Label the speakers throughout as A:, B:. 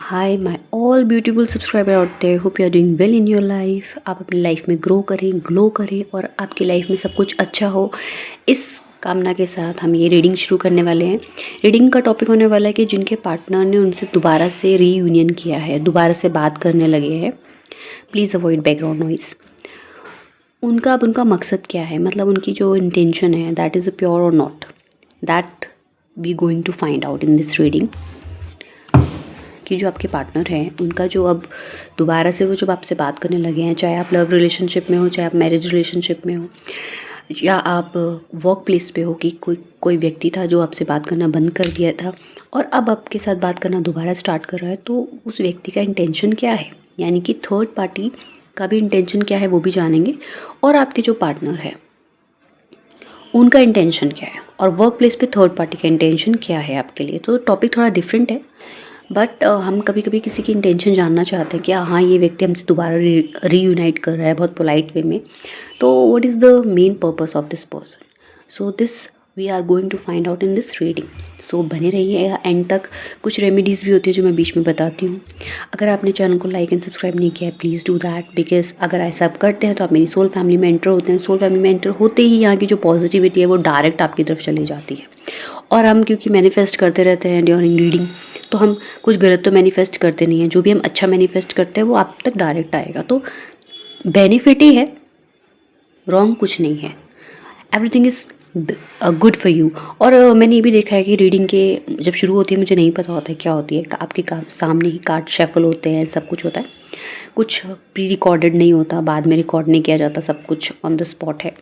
A: Hi my all beautiful subscriber out there, hope you are doing well in your life. आप अपनी life में grow करें, glow करें और आपकी लाइफ में सब कुछ अच्छा हो, इस कामना के साथ हम ये रीडिंग शुरू करने वाले हैं। रीडिंग का टॉपिक होने वाला है कि जिनके पार्टनर ने उनसे दोबारा से रीयूनियन किया है, दोबारा से बात करने लगे हैं। Please avoid background noise. उनका मकसद क्या है, मतलब उनकी जो इंटेंशन है, दैट इज़ प्योर और not, that we going to find out in this reading. कि जो आपके पार्टनर हैं उनका जो अब दोबारा से वो जब आपसे बात करने लगे हैं, चाहे आप लव रिलेशनशिप में हो, चाहे आप मैरिज रिलेशनशिप में हो, या आप वर्क प्लेस पे हो, कि कोई व्यक्ति था जो आपसे बात करना बंद कर दिया था और अब आपके साथ बात करना दोबारा स्टार्ट कर रहा है, तो उस व्यक्ति का इंटेंशन क्या है, यानी कि थर्ड पार्टी का भी इंटेंशन क्या है वो भी जानेंगे। और आपके जो पार्टनर है उनका इंटेंशन क्या है, और वर्क प्लेस पे थर्ड पार्टी का इंटेंशन क्या है आपके लिए। तो टॉपिक थोड़ा डिफरेंट है, बट हम कभी कभी किसी की इंटेंशन जानना चाहते हैं कि हाँ, ये व्यक्ति हमसे दोबारा रीयूनाइट कर रहा है बहुत पोलाइट वे में, तो what is the main purpose of this person. So this we are going to find out in this reading. So बने रहिए एंड तक। कुछ रेमेडीज़ भी होती है जो मैं बीच में बताती हूँ। अगर आपने चैनल को लाइक एंड सब्सक्राइब नहीं किया है, प्लीज़ डू दैट, बिकॉज अगर ऐसा आप करते हैं तो आप मेरी सोल फैमिली में एंटर होते हैं। सोल फैमिली में एंटर होते ही यहाँ की जो पॉजिटिविटी है वो डायरेक्ट आपकी तरफ चली जाती है। और हम क्योंकि मैनिफेस्ट करते रहते हैं ड्यूरिंग रीडिंग, तो हम कुछ गलत तो मैनिफेस्ट करते नहीं हैं। जो भी हम अच्छा मैनिफेस्ट करते हैं वो आप तक डायरेक्ट आएगा, तो बेनिफिट ही है, रॉन्ग कुछ नहीं है। Everything is good for you. और मैंने ये भी देखा है कि रीडिंग के जब शुरू होती है, मुझे नहीं पता होता है क्या होती है, आपके सामने ही कार्ड शफल होते हैं, सब कुछ होता है, कुछ प्री रिकॉर्डेड नहीं होता, बाद में रिकॉर्ड नहीं किया जाता, सब कुछ ऑन द स्पॉट है।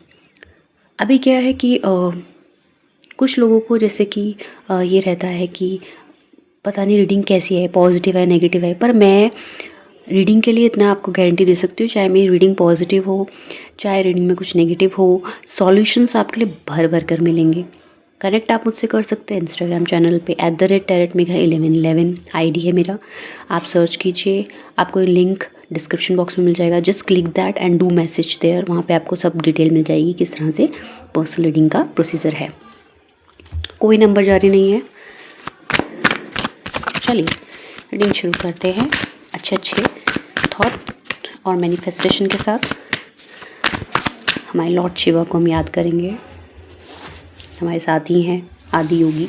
A: अभी क्या है कि कुछ लोगों को जैसे कि ये रहता है कि पता नहीं रीडिंग कैसी है, पॉजिटिव है नेगेटिव है, पर मैं रीडिंग के लिए इतना आपको गारंटी दे सकती हूँ, चाहे मेरी रीडिंग पॉजिटिव हो, चाहे रीडिंग में कुछ नेगेटिव हो, सॉल्यूशंस आपके लिए भर भर कर मिलेंगे। कनेक्ट आप मुझसे कर सकते हैं इंस्टाग्राम चैनल पे @tarotmegha1111 आईडी है मेरा। आप सर्च कीजिए, आपको लिंक डिस्क्रिप्शन बॉक्स में मिल जाएगा। Just click that and do message there. वहाँ पे आपको सब डिटेल मिल जाएगी किस तरह से पर्सनल रीडिंग का प्रोसीजर है। कोई नंबर जारी नहीं है। चलिए रीडिंग शुरू करते हैं अच्छे अच्छे थॉट और मैनिफेस्टेशन के साथ। हमारे लॉर्ड शिवा को हम याद करेंगे, हमारे साथ ही हैं Adiyogi.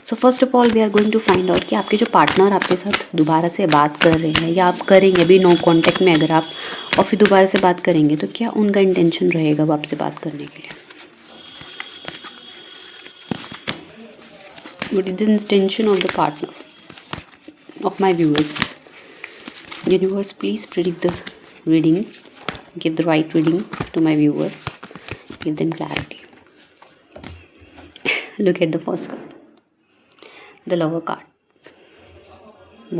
A: So first of all we are going to find out कि आपके जो पार्टनर आपके साथ दोबारा से बात कर रहे हैं या आप करेंगे अभी नो कांटेक्ट में, अगर आप और फिर दोबारा से बात करेंगे तो क्या उनका इंटेंशन रहेगा वो आपसे बात करने के लिए। What is the intention of the partner of my viewers? Universe, please predict the reading. Give the right reading to my viewers. Give them clarity. Look at the first card. The Lover card.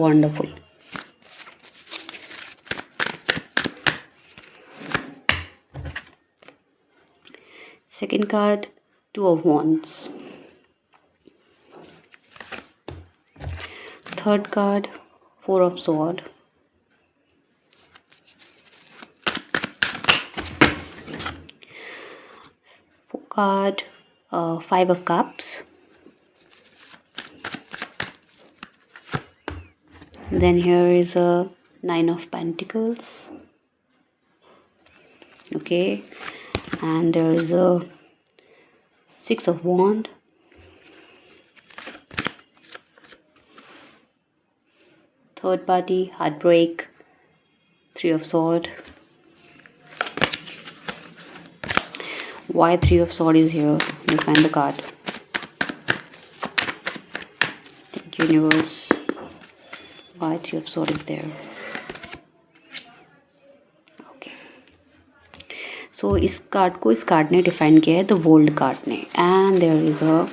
A: Wonderful. Second card, Two of Wands. Third card, Four of Swords. Fourth card, Five of Cups. Then here is a Nine of Pentacles. Okay, and there is a Six of Wands. Third party, heartbreak. Three of Swords. Why Three of Swords is here? You find the card. Thank you, universe. Why Three of Swords is there? Okay. So इस card को इस card ने define किया है, the world card ने, and there is a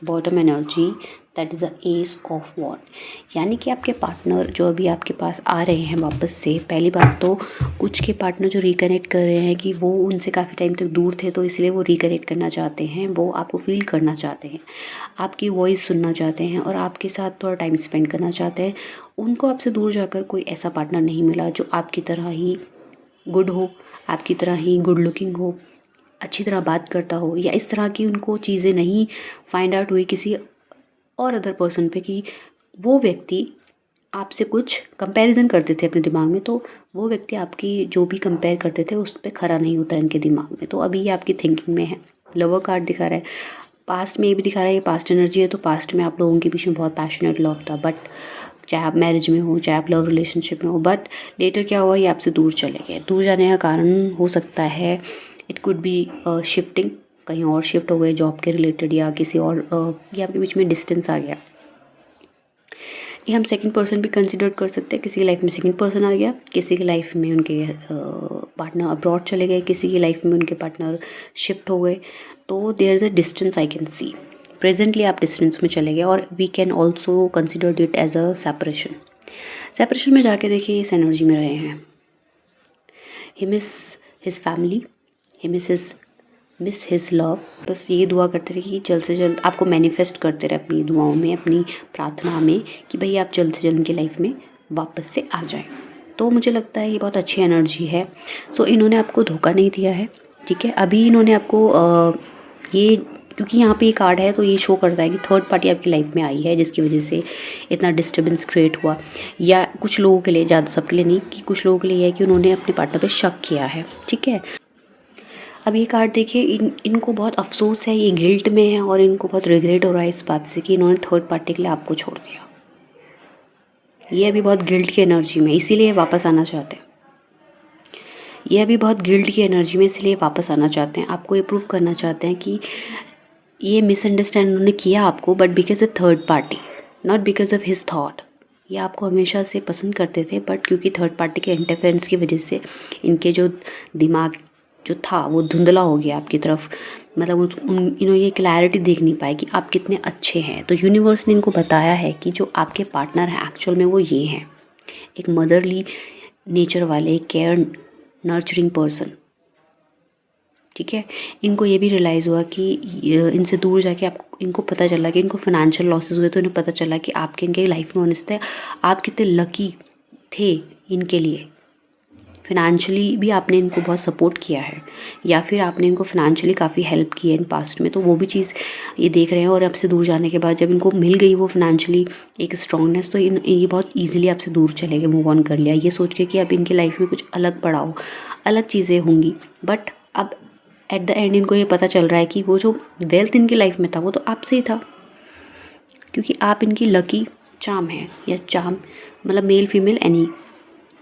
A: bottom energy, that is a ace of wand. यानी कि आपके पार्टनर जो अभी आपके पास आ रहे हैं वापस से, पहली बात तो कुछ के पार्टनर जो रिकनेक्ट कर रहे हैं कि वो उनसे काफ़ी टाइम तक दूर थे, तो इसलिए वो रिकनेक्ट करना चाहते हैं, वो आपको फील करना चाहते हैं, आपकी वॉइस सुनना चाहते हैं और आपके साथ थोड़ा टाइम स्पेंड करना चाहते हैं। उनको आपसे दूर जाकर कोई ऐसा पार्टनर नहीं मिला जो आपकी तरह ही गुड हो, आपकी तरह ही गुड लुकिंग हो, अच्छी तरह बात करता हो, या इस तरह की उनको चीज़ें नहीं फाइंड आउट हुई किसी और अदर पर्सन पे कि वो व्यक्ति आपसे कुछ कंपैरिजन करते थे अपने दिमाग में, तो वो व्यक्ति आपकी जो भी कंपेयर करते थे उस पे खरा नहीं होता इनके दिमाग में। तो अभी ये आपकी थिंकिंग में है। लवर कार्ड दिखा रहा है, पास्ट में ये भी दिखा रहा है, ये पास्ट एनर्जी है। तो पास्ट में आप लोगों के बीच में बहुत पैशनेट लव था, बट चाहे आप मैरिज में हो, चाहे आप लव रिलेशनशिप में हो, बट लेटर क्या हुआ, ये आपसे दूर चले गए। दूर जाने का कारण हो सकता है, इट कुड बी शिफ्टिंग, कहीं और शिफ्ट हो गए जॉब के रिलेटेड, या किसी और ये आपके बीच में डिस्टेंस आ गया। ये हम सेकंड पर्सन भी कंसिडर कर सकते हैं। किसी की लाइफ में सेकंड पर्सन आ गया, किसी की लाइफ में उनके पार्टनर अब्रॉड चले गए, किसी की लाइफ में उनके पार्टनर शिफ्ट हो गए। तो there is a distance I can see. Presently आप डिस्टेंस में चले गए, और we can also consider it as a separation. Separation में जाके देखिए इस एनर्जी में रहे हैं। He miss his family, he miss his love. बस ये दुआ करते रहे कि जल्द से जल्द, आपको मैनिफेस्ट करते रहे अपनी दुआओं में, अपनी प्रार्थना में, कि भाई आप जल्द से जल्द इनकी लाइफ में वापस से आ जाएं। तो मुझे लगता है ये बहुत अच्छी एनर्जी है। सो इन्होंने आपको धोखा नहीं दिया है, ठीक है। अभी इन्होंने आपको ये, क्योंकि यहाँ पे ये कार्ड है तो ये शो करता है कि थर्ड पार्टी आपकी लाइफ में आई है, जिसकी वजह से इतना डिस्टर्बेंस क्रिएट हुआ। या कुछ लोगों के लिए, ज़्यादा सबके लिए नहीं, कि कुछ लोगों के लिए है कि उन्होंने अपने पार्टनर पे शक किया है, ठीक है। अब ये कार्ड देखिए, इनको बहुत अफसोस है, ये गिल्ट में है, और इनको बहुत रिग्रेट हो रहा है इस बात से कि इन्होंने थर्ड पार्टी के लिए आपको छोड़ दिया। ये अभी बहुत गिल्ट की एनर्जी में, इसीलिए वापस आना चाहते हैं। ये अभी बहुत गिल्ट की एनर्जी में, इसलिए वापस आना चाहते हैं। आपको ये प्रूव करना चाहते हैं कि ये मिसअंडरस्टैंड उन्होंने किया आपको, but because of third party, not because of his thought. ये आपको हमेशा से पसंद करते थे, बट क्योंकि थर्ड पार्टी के इंटरफेरेंस की वजह से इनके जो दिमाग जो था वो धुंधला हो गया आपकी तरफ। मतलब इन्होंने ये क्लैरिटी देख नहीं पाए कि आप कितने अच्छे हैं। तो यूनिवर्स ने इनको बताया है कि जो आपके पार्टनर हैं एक्चुअल में वो ये हैं, एक मदरली नेचर वाले, केयर नर्चरिंग पर्सन, ठीक है। इनको ये भी रियलाइज़ हुआ कि इनसे दूर जाके आपको, इनको पता चला कि इनको फाइनेंशियल लॉसेस हुए, तो इन्हें पता चला कि आपके इनके लाइफ में होने से आप कितने लकी थे इनके लिए। फिनेंशियली भी आपने इनको बहुत सपोर्ट किया है, या फिर आपने इनको फिनेंशियली काफ़ी हेल्प की है इन पास्ट में, तो वो भी चीज़ ये देख रहे हैं। और आपसे दूर जाने के बाद जब इनको मिल गई वो फिनेंशियली एक स्ट्रॉन्गनेस, तो ये बहुत ईजिली आपसे दूर चले गए, मूव ऑन कर लिया, ये सोच के कि अब इनकी लाइफ में कुछ अलग पड़ा हो, अलग चीज़ें होंगी। बट अब एट द एंड इनको ये पता चल रहा है कि वो जो वेल्थ इनकी लाइफ में था वो तो आपसे ही था, क्योंकि आप इनकी लकी चार्म है, या चार्म मतलब मेल फीमेल एनी।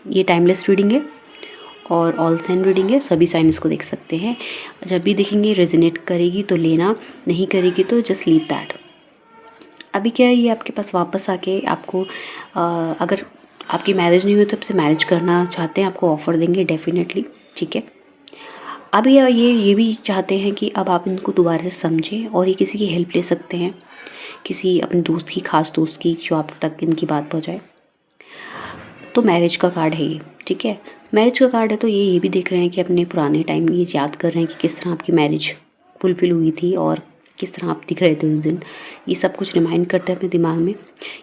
A: ये टाइमलेस रीडिंग है और ऑल साइन रीडिंग है, सभी साइन इसको देख सकते हैं। जब भी देखेंगे रेजोनेट करेगी तो लेना, नहीं करेगी तो जस्ट लीव दैट। अभी क्या है, ये आपके पास वापस आके आपको अगर आपकी मैरिज नहीं हुई तो आपसे मैरिज करना चाहते हैं, आपको ऑफ़र देंगे डेफिनेटली, ठीक है। अब ये भी चाहते हैं कि अब आप इनको दोबारा से समझें, और ये किसी की हेल्प ले सकते हैं, किसी अपने दोस्त की, खास दोस्त की, जो आप तक इनकी बात पहुँचाए। तो मैरिज का कार्ड है ये, ठीक है। मैरिज का कार्ड है तो ये भी देख रहे हैं कि अपने पुराने टाइम ये याद कर रहे हैं कि किस तरह आपकी मैरिज फुलफिल हुई थी और किस तरह आप दिख रहे थे उस दिन। ये सब कुछ रिमाइंड करते हैं अपने दिमाग में।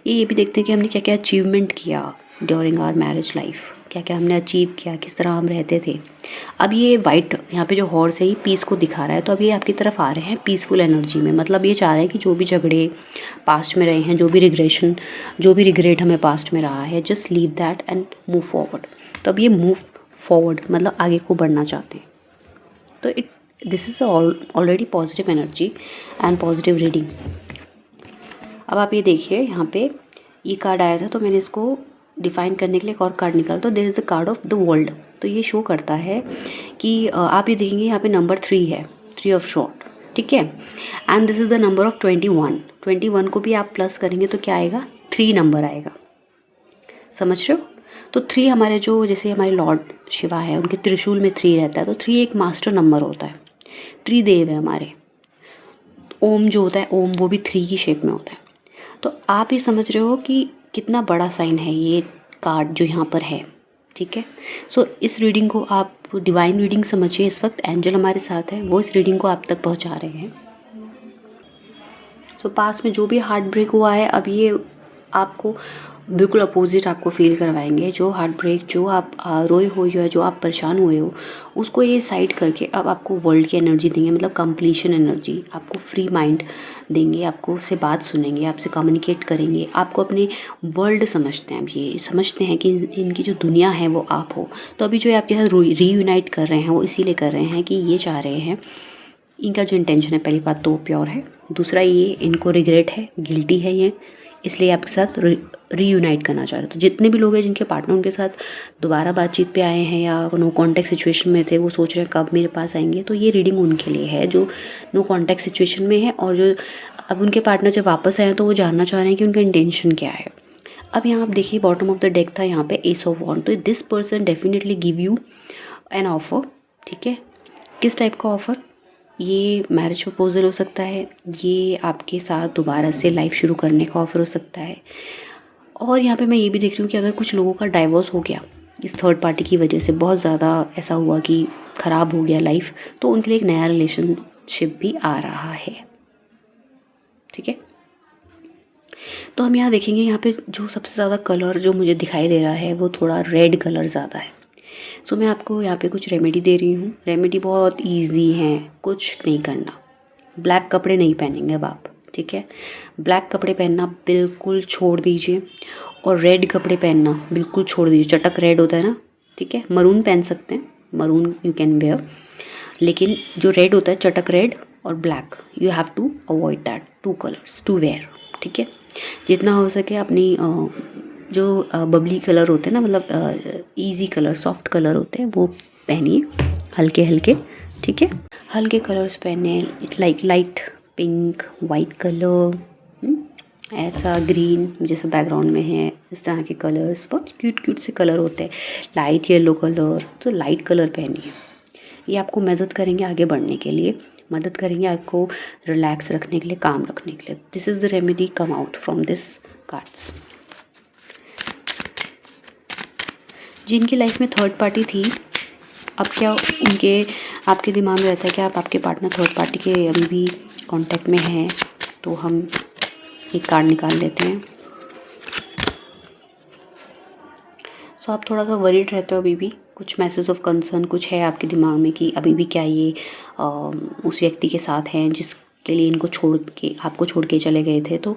A: ये भी देखते हैं कि हमने क्या क्या अचीवमेंट किया ड्यूरिंग आवर मैरिज लाइफ, क्या क्या हमने अचीव किया, किस तरह हम रहते थे। अब ये वाइट यहाँ पे जो हॉर्स है ये पीस को दिखा रहा है, तो अब ये आपकी तरफ आ रहे हैं पीसफुल एनर्जी में। मतलब ये चाह रहे हैं कि जो भी झगड़े पास्ट में रहे हैं, जो भी रिग्रेट हमें पास्ट में रहा है, just leave that and move forward. तो अब ये मूव फॉरवर्ड मतलब आगे को बढ़ना चाहते हैं। तो this is already positive energy and positive reading. अब आप ये देखिए, यहाँ पे ये कार्ड आया था तो मैंने इसको डिफाइन करने के लिए एक और कार्ड निकाला, तो there is a card of the world. तो ये शो करता है कि आप ये देखेंगे यहाँ पे नंबर 3 है, 3 ऑफ शॉर्ट, ठीक है। And this is the number of 21 को भी आप प्लस करेंगे तो क्या आएगा, 3 नंबर आएगा, समझ रहे हो। तो 3 हमारे जो, जैसे हमारे लॉर्ड शिवा है उनके त्रिशूल में 3 रहता है, तो 3 एक मास्टर नंबर होता है, त्रिदेव है हमारे। ओम जो होता है, ओम वो भी 3 की शेप में होता है। तो आप ये समझ रहे हो कि कितना बड़ा साइन है ये कार्ड जो यहाँ पर है, ठीक है। सो इस रीडिंग को आप डिवाइन रीडिंग समझिए। इस वक्त एंजल हमारे साथ है, वो इस रीडिंग को आप तक पहुँचा रहे हैं। सो पास में जो भी हार्ट ब्रेक हुआ है, अब ये आपको बिल्कुल अपोजिट आपको फील करवाएंगे। जो हार्ट ब्रेक, जो आप रोए हो या जो आप परेशान हुए हो, उसको ये साइड करके अब आपको वर्ल्ड की एनर्जी देंगे, मतलब कंप्लीशन एनर्जी। आपको फ्री माइंड देंगे, आपको से बात सुनेंगे, आपसे कम्युनिकेट करेंगे, आपको अपने वर्ल्ड समझते हैं। अब ये समझते हैं कि इनकी जो दुनिया है वो आप हो। तो अभी जो ये आपके साथ रीयूनाइट कर रहे हैं वो इसीलिए कर रहे हैं कि ये चाह रहे हैं, इनका जो इंटेंशन है, पहली बात तो प्योर है, दूसरा ये इनको रिग्रेट है, गिल्टी है ये, इसलिए आपके साथ रीयूनाइट करना चाह रहे हैं। तो जितने भी लोग हैं जिनके पार्टनर उनके साथ दोबारा बातचीत पे आए हैं या नो कांटेक्ट सिचुएशन में थे, वो सोच रहे हैं कब मेरे पास आएंगे, तो ये रीडिंग उनके लिए है जो नो कांटेक्ट सिचुएशन में है। और जो अब उनके पार्टनर जब वापस आए तो वो जानना चाह रहे हैं कि उनका इंटेंशन क्या है। अब यहाँ आप देखिए बॉटम ऑफ द डेक था यहाँ पे एस ऑफ वॉन्ड। तो this person definitely give you an offer. ठीक है, किस टाइप का ऑफ़र? ये मैरिज प्रपोजल हो सकता है, ये आपके साथ दोबारा से लाइफ शुरू करने का ऑफ़र हो सकता है। और यहाँ पे मैं ये भी देख रही हूँ कि अगर कुछ लोगों का डाइवोर्स हो गया इस थर्ड पार्टी की वजह से, बहुत ज़्यादा ऐसा हुआ कि ख़राब हो गया लाइफ, तो उनके लिए एक नया रिलेशनशिप भी आ रहा है। ठीक है, तो हम यहाँ देखेंगे, यहाँ पे जो सबसे ज़्यादा कलर जो मुझे दिखाई दे रहा है वो थोड़ा रेड कलर ज़्यादा है। सो मैं आपको यहाँ पे कुछ रेमेडी दे रही हूँ। रेमेडी बहुत इजी है, कुछ नहीं करना। ब्लैक कपड़े नहीं पहनेंगे अब आप। ठीक है, ब्लैक कपड़े पहनना बिल्कुल छोड़ दीजिए और रेड कपड़े पहनना बिल्कुल छोड़ दीजिए। चटक रेड होता है ना, ठीक है, मरून पहन सकते हैं, मरून यू कैन वेयर, लेकिन जो रेड होता है चटक रेड और black, you have to avoid that two colours to wear. ठीक है, जितना हो सके अपनी जो बबली कलर होते हैं ना, मतलब इजी कलर, सॉफ्ट कलर होते हैं, वो पहनिए, हल्के हल्के। ठीक है, हल्के कलर्स पहने, like light pink, white colour, ऐसा ग्रीन जैसा बैकग्राउंड में है, इस तरह के कलर्स बहुत क्यूट क्यूट से कलर होते हैं। लाइट येलो कलर, तो लाइट कलर पहनिए। ये आपको मदद करेंगे आगे बढ़ने के लिए, मदद करेंगे आपको रिलैक्स रखने के लिए, काम रखने के लिए। This is the remedy come out from this cards. जिनकी लाइफ में थर्ड पार्टी थी, अब क्या उनके आपके दिमाग में रहता है कि आप आपके पार्टनर थर्ड पार्टी के अभी भी कांटेक्ट में हैं, तो हम एक कार्ड निकाल लेते हैं। सो आप थोड़ा सा वरीड रहते हो अभी भी, कुछ मैसेज ऑफ कंसर्न कुछ है आपके दिमाग में कि अभी भी क्या ये उस व्यक्ति के साथ हैं जिसके लिए इनको छोड़ के, आपको छोड़ के चले गए थे। तो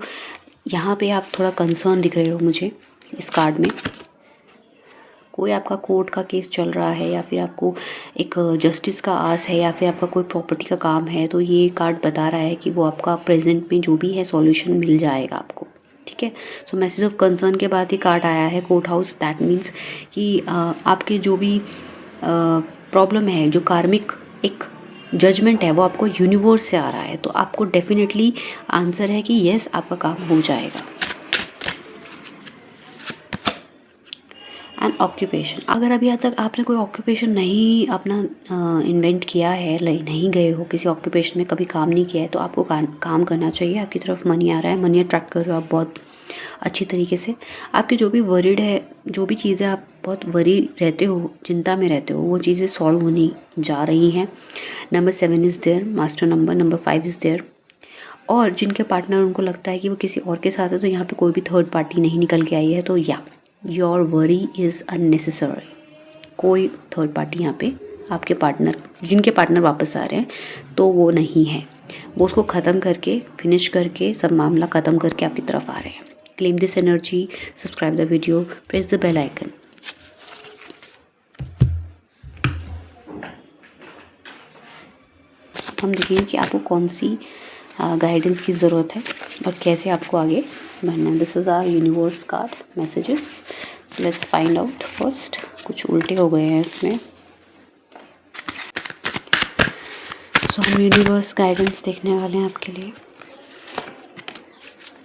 A: यहाँ पे आप थोड़ा कंसर्न दिख रहे हो मुझे इस कार्ड में। कोई आपका कोर्ट का केस चल रहा है या फिर आपको एक जस्टिस का आस है या फिर आपका कोई प्रॉपर्टी का काम है, तो ये कार्ड बता रहा है कि वो आपका प्रेजेंट में जो भी है सॉल्यूशन मिल जाएगा आपको। ठीक है, सो मैसेज ऑफ कंसर्न के बाद ये कार्ड आया है कोर्ट हाउस। दैट मीन्स कि आपके जो भी प्रॉब्लम है, जो कार्मिक एक जजमेंट है, वो आपको यूनिवर्स से आ रहा है, तो आपको डेफिनेटली आंसर है कि येस आपका काम हो जाएगा। एंड ऑक्यूपेशन, अगर अभी तक आपने कोई ऑक्यूपेशन नहीं अपना इन्वेंट किया है, नहीं गए हो किसी ऑक्यूपेशन में, कभी काम नहीं किया है, तो आपको काम करना चाहिए। आपकी तरफ मनी आ रहा है, मनी अट्रैक्ट कर रहे हो आप बहुत अच्छी तरीके से। आपकी जो भी वरीड है, जो भी चीज़ें आप बहुत वरी रहते हो, चिंता में रहते हो, वो चीज़ें सॉल्व होने जा रही हैं। Number 7 is there, master number 5 is there. और जिनके पार्टनर उनको लगता है कि वो किसी और के साथ है, तो यहाँ पे कोई भी थर्ड पार्टी नहीं निकल के आई है, तो या योर वरी इज़ अननेसेसरी। कोई थर्ड पार्टी यहाँ पे आपके पार्टनर, जिनके पार्टनर वापस आ रहे हैं, तो वो नहीं है। वो उसको ख़त्म करके, फिनिश करके, सब मामला ख़त्म करके आपकी तरफ आ रहे हैं। Claim this energy, subscribe the video, press the bell icon. हम देखेंगे कि आपको कौन सी गाइडेंस की ज़रूरत है और कैसे आपको आगे बढ़ना है। This is our universe card messages. So let's find out first. कुछ उल्टे हो गए हैं इसमें, सो हम यूनिवर्स गाइडेंस देखने वाले हैं आपके लिए।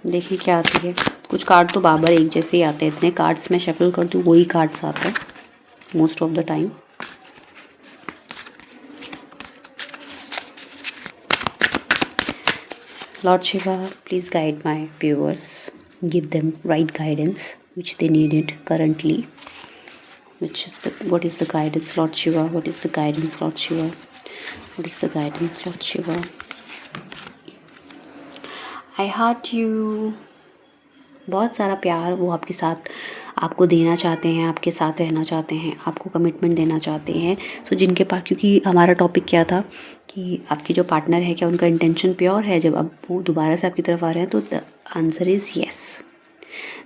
A: देखिए क्या आती है। कुछ कार्ड तो बाबर एक जैसे ही आते हैं, इतने कार्ड्स मैं शफल करती हूँ वही कार्ड्स आते हैं most of the time. Lord Shiva, please guide my viewers. Give them right guidance which they needed currently. What is the guidance, Lord Shiva? What is the guidance, Lord Shiva? What is the guidance, Lord Shiva? I heart you. बहुत सारा प्यार वो आपके साथ आपको देना चाहते हैं, आपके साथ रहना चाहते हैं, आपको कमिटमेंट देना चाहते हैं। सो जिनके पास, क्योंकि हमारा टॉपिक क्या था कि आपकी जो पार्टनर है क्या उनका इंटेंशन प्योर है जब अब वो दोबारा से आपकी तरफ आ रहे हैं, तो the answer is yes.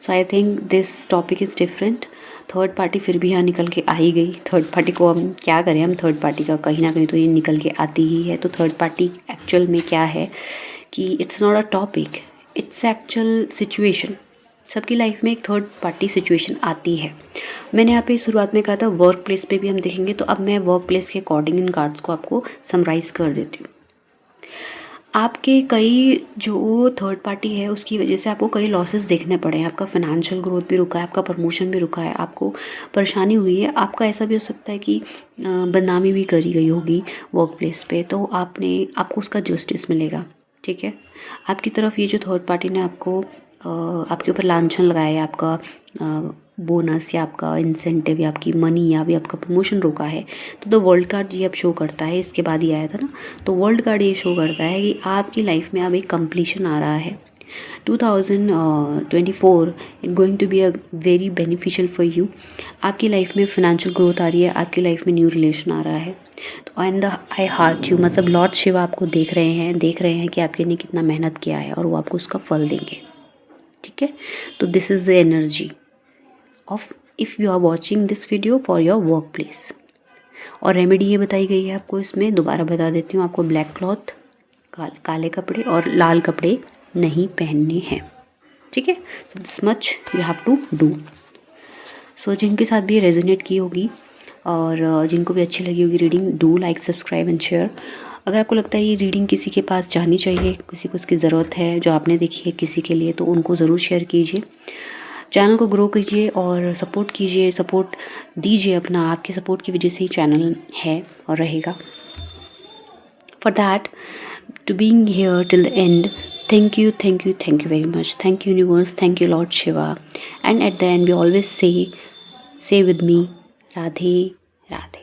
A: So I think this topic is different. Third party फिर भी यहाँ निकल के आ ही गई। थर्ड पार्टी को हम क्या करें, हम थर्ड पार्टी का कहीं ना कहीं तो ये निकल के आती ही है। तो थर्ड पार्टी एक्चुअल में क्या है कि it's not a topic, its actual situation. सबकी लाइफ में एक थर्ड पार्टी सिचुएशन आती है। मैंने यहाँ पे शुरुआत में कहा था वर्क प्लेस पे भी हम देखेंगे, तो अब मैं वर्क प्लेस के अकॉर्डिंग इन कार्ड्स को आपको समराइज़ कर देती हूँ। आपके कई जो थर्ड पार्टी है उसकी वजह से आपको कई लॉसेस देखने पड़े हैं। आपका फाइनेंशियल ग्रोथ भी रुका है, आपका प्रमोशन भी रुका है, आपको परेशानी हुई है। आपका ऐसा भी हो सकता है कि बदनामी भी करी गई होगी वर्क प्लेस पे, तो आपको उसका जस्टिस मिलेगा। ठीक है, आपकी तरफ ये जो थर्ड पार्टी ने आपके ऊपर लांछन लगाया है, आपका बोनस या आपका इंसेंटिव या आपकी मनी या भी आपका प्रमोशन रोका है, तो द वर्ल्ड कार्ड ये अब शो करता है। इसके बाद ही आया था ना, तो वर्ल्ड कार्ड ये शो करता है कि आपकी लाइफ में अब एक कंप्लीशन आ रहा है। 2024 it going to be a very beneficial for you. आपकी लाइफ में फाइनेंशियल ग्रोथ आ रही है, आपकी लाइफ में न्यू रिलेशन आ रहा है। तो and the I heart you, मतलब लॉर्ड शिवा आपको देख रहे हैं कि आपके लिए कितना मेहनत किया है और वो आपको उसका फल देंगे। ठीक है, तो this is the energy of if you are watching this video for your work place. और रेमेडी ये बताई गई है आपको, इसमें दोबारा बता देती हूँ आपको। ब्लैक क्लॉथ, काले कपड़े और लाल कपड़े नहीं पहनने हैं। ठीक है, this much you have to do. So जिनके साथ भी रेजोनेट की होगी और जिनको भी अच्छी लगी होगी reading, do like, subscribe and share. अगर आपको लगता है ये रीडिंग किसी के पास जानी चाहिए, किसी को इसकी ज़रूरत है, जो आपने देखी है किसी के लिए, तो उनको ज़रूर शेयर कीजिए। चैनल को ग्रो कीजिए और सपोर्ट कीजिए, सपोर्ट दीजिए अपना। आपके सपोर्ट की वजह से ही चैनल है और रहेगा। For that, to being here till the end, thank you, thank you, thank you very much. Thank you universe, thank you Lord Shiva. And at the end we always say with me, Radhe Radhe.